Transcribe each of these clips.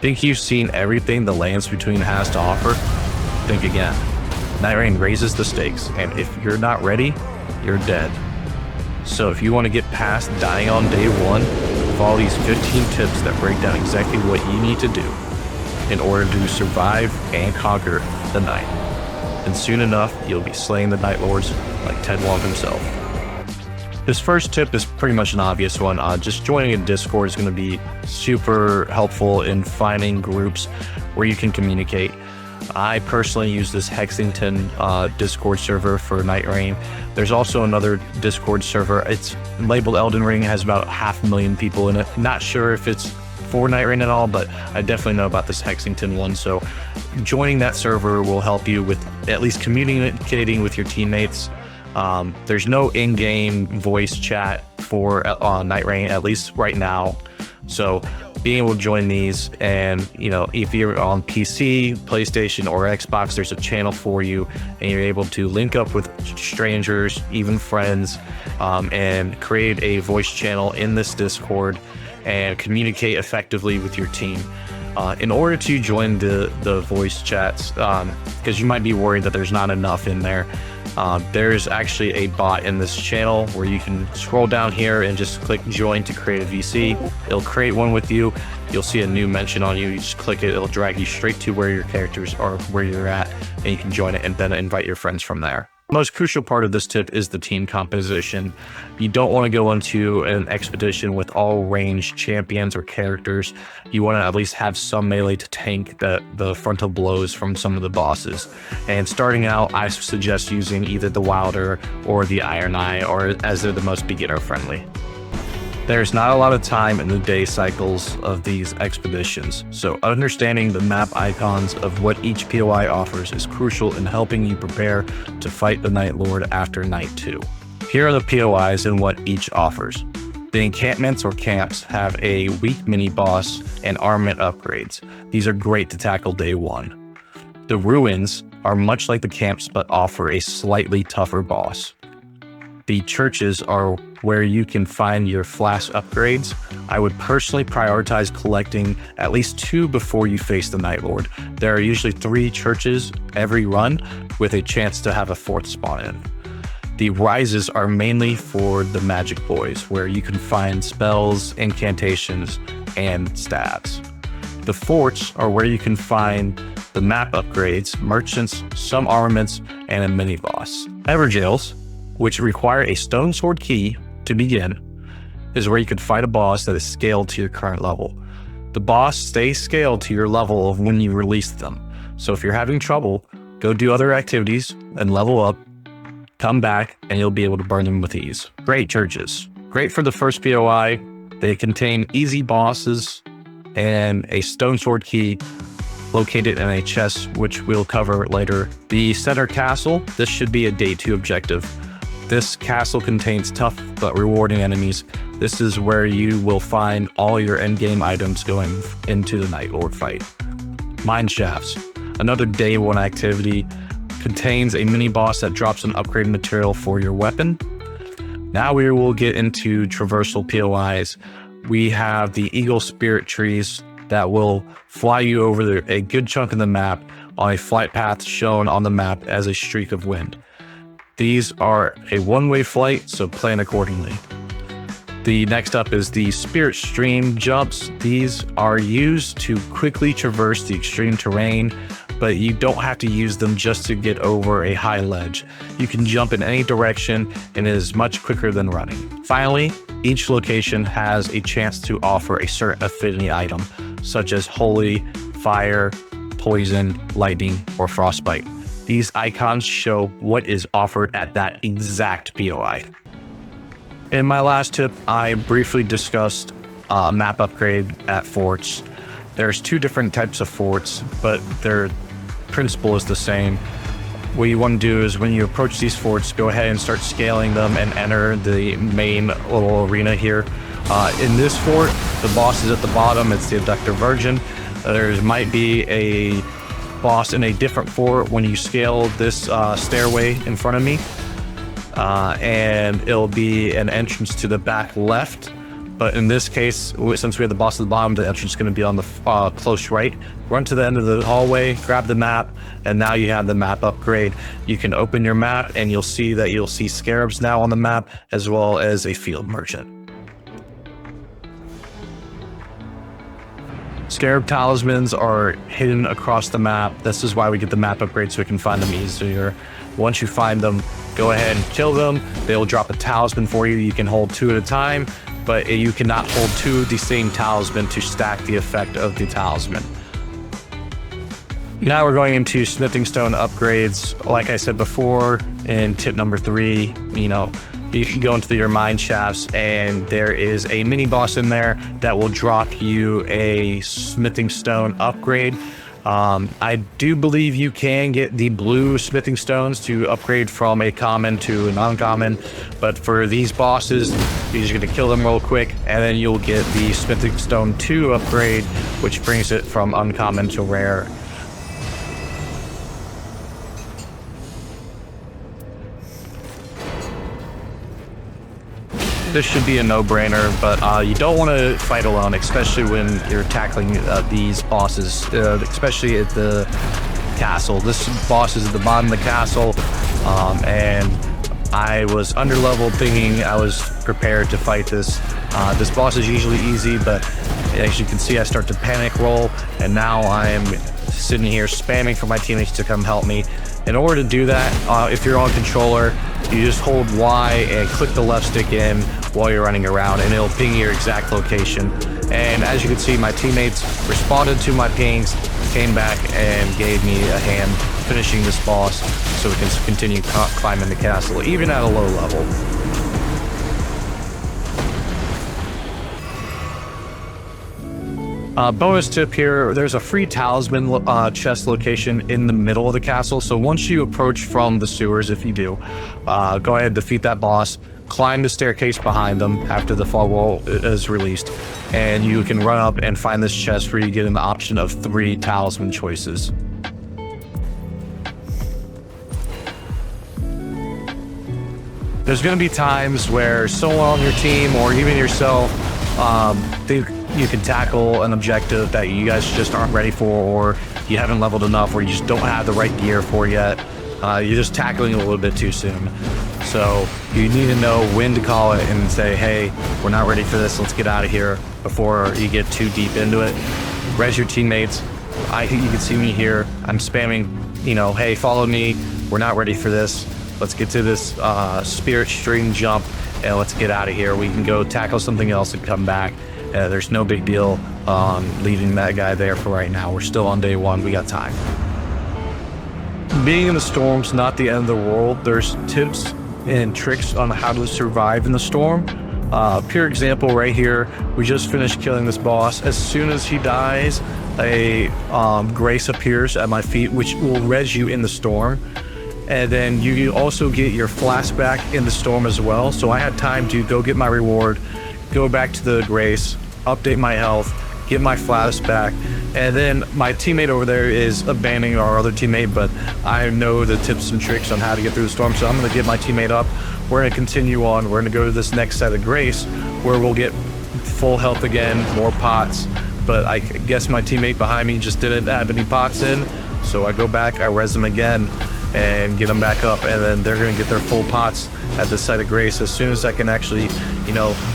Think you've seen everything the Lands Between has to offer? Think again. Nightreign raises the stakes, and if you're not ready, you're dead. So if you want to get past dying on day one, follow these 15 tips that break down exactly what you need to do in order to survive and conquer the night. And soon enough, you'll be slaying the Nightlords like Ted Wong himself. This first tip is pretty much an obvious one. Just joining a Discord is going to be super helpful in finding groups where you can communicate. I personally use this Hexington Discord server for Nightreign. There's also another Discord server. It's labeled Elden Ring, has about 500,000 people in it. Not sure if it's for Nightreign at all, but I definitely know about this Hexington one. So joining that server will help you with at least communicating with your teammates. There's no in-game voice chat for Nightreign, at least right now. So being able to join these, and if you're on PC, PlayStation, or Xbox, there's a channel for you, and you're able to link up with strangers, even friends, and create a voice channel in this Discord and communicate effectively with your team. In order to join the voice chats, because you might be worried that there's not enough in there, there's actually a bot in this channel where you can scroll down here and just click join to create a VC. It'll create one with you. You'll see a new mention on you. You just click it. It'll drag you straight to where your characters are, where you're at, and you can join it and then invite your friends from there. The most crucial part of this tip is the team composition. You don't want to go into an expedition with all ranged champions or characters. You want to at least have some melee to tank the frontal blows from some of the bosses. And starting out, I suggest using either the Wilder or the Iron Eye, or as they're the most beginner friendly. There's not a lot of time in the day cycles of these expeditions, so understanding the map icons of what each POI offers is crucial in helping you prepare to fight the Nightlord after Night 2. Here are the POIs and what each offers. The encampments or camps have a weak mini-boss and armament upgrades. These are great to tackle day 1. The ruins are much like the camps but offer a slightly tougher boss. The churches are where you can find your flask upgrades. I would personally prioritize collecting at least 2 before you face the Nightlord. There are usually 3 churches every run, with a chance to have a 4th spawn in. The rises are mainly for the magic boys, where you can find spells, incantations, and stabs. The forts are where you can find the map upgrades, merchants, some armaments, and a mini boss. Everjails, which require a stone sword key to begin, is where you can fight a boss that is scaled to your current level. The boss stays scaled to your level of when you release them. So if you're having trouble, go do other activities and level up, come back, and you'll be able to burn them with ease. Great churches. Great for the first POI. They contain easy bosses and a stone sword key located in a chest, which we'll cover later. The center castle, this should be a day 2 objective. This castle contains tough but rewarding enemies. This is where you will find all your endgame items going into the Nightlord fight. Mine shafts, another day 1 activity, contains a mini boss that drops an upgraded material for your weapon. Now we will get into traversal POIs. We have the Eagle Spirit trees that will fly you over a good chunk of the map on a flight path shown on the map as a streak of wind. These are a one-way flight, so plan accordingly. The next up is the Spirit Stream jumps. These are used to quickly traverse the extreme terrain, but you don't have to use them just to get over a high ledge. You can jump in any direction, and it is much quicker than running. Finally, each location has a chance to offer a certain affinity item, such as Holy, Fire, Poison, Lightning, or Frostbite. These icons show what is offered at that exact POI. In my last tip, I briefly discussed map upgrade at forts. There's 2 different types of forts, but their principle is the same. What you want to do is when you approach these forts, go ahead and start scaling them and enter the main little arena here. In this fort, the boss is at the bottom. It's the Abductor Virgin. There might be a boss in a different fort when you scale this stairway in front of me, and it'll be an entrance to the back left. But in this case, since we have the boss at the bottom, the entrance is going to be on the close right. Run to the end of the hallway, grab the map, and now you have the map upgrade. You can open your map and you'll see scarabs now on the map, as well as a field merchant. Scarab talismans are hidden across the map. This is why we get the map upgrade, so we can find them easier. Once you find them, go ahead and kill them. They'll drop a talisman for you. You can hold 2 at a time, but you cannot hold 2 of the same talisman to stack the effect of the talisman. Now we're going into smithing stone upgrades. Like I said before, in tip number 3, you can go into your mine shafts, and there is a mini boss in there that will drop you a smithing stone upgrade. I do believe you can get the blue smithing stones to upgrade from a common to an uncommon, but for these bosses, you're just going to kill them real quick, and then you'll get the smithing stone 2 upgrade, which brings it from uncommon to rare. This should be a no-brainer, but you don't want to fight alone, especially when you're tackling these bosses, especially at the castle. This boss is at the bottom of the castle, and I was underleveled thinking I was prepared to fight this. This boss is usually easy, but as you can see, I start to panic roll, and now I am sitting here spamming for my teammates to come help me. In order to do that, if you're on controller, you just hold Y and click the left stick in while you're running around, and it'll ping your exact location. And as you can see, my teammates responded to my pings, came back and gave me a hand finishing this boss so we can continue climbing the castle, even at a low level. Bonus tip here, there's a free talisman chest location in the middle of the castle. So once you approach from the sewers, if you do, go ahead and defeat that boss, climb the staircase behind them after the fog wall is released, and you can run up and find this chest where you get an option of 3 talisman choices. There's going to be times where someone on your team or even yourself think you can tackle an objective that you guys just aren't ready for, or you haven't leveled enough, or you just don't have the right gear for yet. You're just tackling it a little bit too soon. So you need to know when to call it and say, hey, we're not ready for this, let's get out of here, before you get too deep into it. Res your teammates. You can see me here. I'm spamming, hey, follow me. We're not ready for this. Let's get to this spirit string jump and let's get out of here. We can go tackle something else and come back. There's no big deal leaving that guy there for right now. We're still on day 1. We got time. Being in the storm's not the end of the world. There's tips and tricks on how to survive in the storm. Pure example right here. We just finished killing this boss. As soon as he dies, a grace appears at my feet, which will res you in the storm. And then you also get your flask back in the storm as well. So I had time to go get my reward, go back to the grace, update my health, get my flask back, and then my teammate over there is abandoning our other teammate, but I know the tips and tricks on how to get through the storm, so I'm going to get my teammate up. We're going to continue on. We're going to go to this next set of grace, where we'll get full health again, more pots, but I guess my teammate behind me just didn't have any pots in, so I go back, I res them again, and get them back up, and then they're going to get their full pots at the site of grace as soon as I can actually,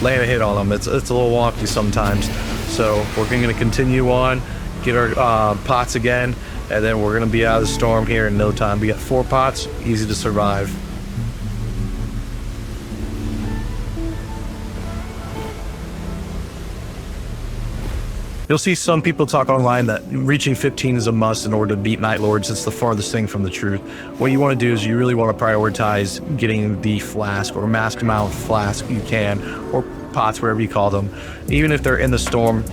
land a hit on them. It's a little wonky sometimes. So we're going to continue on, get our pots again, and then we're going to be out of the storm here in no time. We got 4 pots, easy to survive. You'll see some people talk online that reaching 15 is a must in order to beat Nightlords. It's the farthest thing from the truth. What you want to do is you really want to prioritize getting the flask or mask amount flask you can, or pots, wherever you call them. Even if they're in the storm,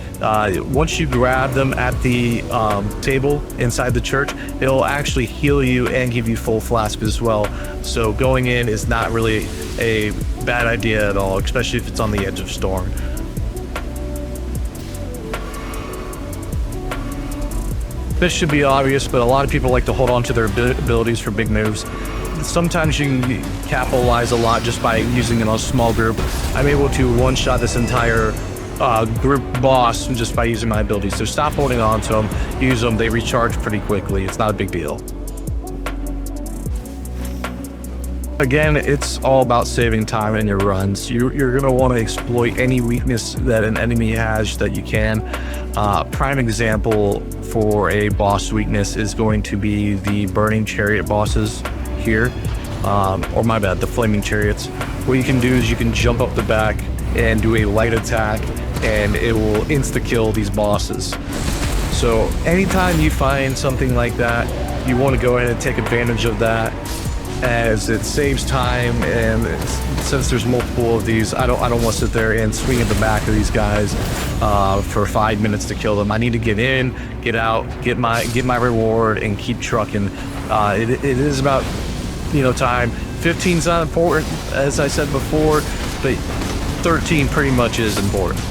once you grab them at the table inside the church, it'll actually heal you and give you full flask as well. So going in is not really a bad idea at all, especially if it's on the edge of storm. This should be obvious, but a lot of people like to hold on to their abilities for big moves. sometimes you can capitalize a lot just by using it on a small group. I'm able to one-shot this entire group boss just by using my abilities. So stop holding on to them, use them, they recharge pretty quickly. It's not a big deal. Again, it's all about saving time in your runs. You're going to want to exploit any weakness that an enemy has that you can. Prime example for a boss weakness is going to be the burning chariot bosses here. Or my bad, the flaming chariots. What you can do is you can jump up the back and do a light attack, and it will insta-kill these bosses. So anytime you find something like that, you want to go ahead and take advantage of that, as it saves time. And since there's multiple of these, I don't want to sit there and swing at the back of these guys for 5 minutes to kill them. I need to get in, get out, get my reward, and keep trucking. It is about, you know, time. 15's not important, as I said before, but 13 pretty much is important.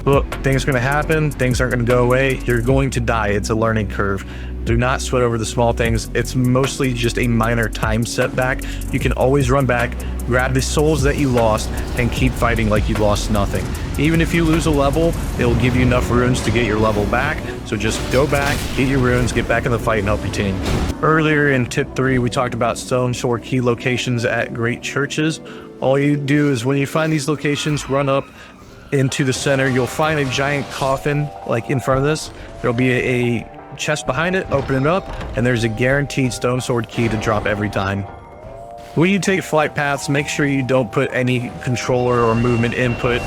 Look, things are going to happen. Things aren't going to go away. You're going to die. It's a learning curve. Do not sweat over the small things. It's mostly just a minor time setback. You can always run back, grab the souls that you lost, and keep fighting like you lost nothing. Even if you lose a level, it'll give you enough runes to get your level back. So just go back, get your runes, get back in the fight, and help your team. Earlier in tip 3, we talked about stone sword key locations at great churches. All you do is when you find these locations, run up into the center. You'll find a giant coffin like in front of this. There'll be a chest behind it. Open it up, and there's a guaranteed stone sword key to drop every time. When you take flight paths, make sure you don't put any controller or movement input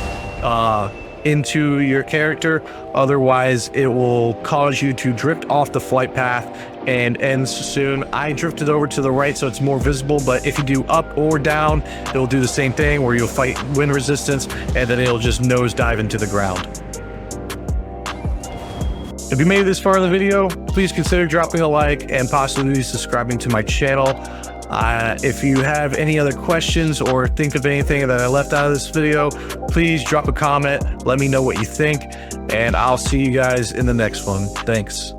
into your character. Otherwise, it will cause you to drift off the flight path and ends soon. I drifted over to the right so it's more visible, but if you do up or down, it'll do the same thing where you'll fight wind resistance, and then it'll just nosedive into the ground. If you made it this far in the video, please consider dropping a like and possibly subscribing to my channel. If you have any other questions or think of anything that I left out of this video, please drop a comment. Let me know what you think, and I'll see you guys in the next one. Thanks.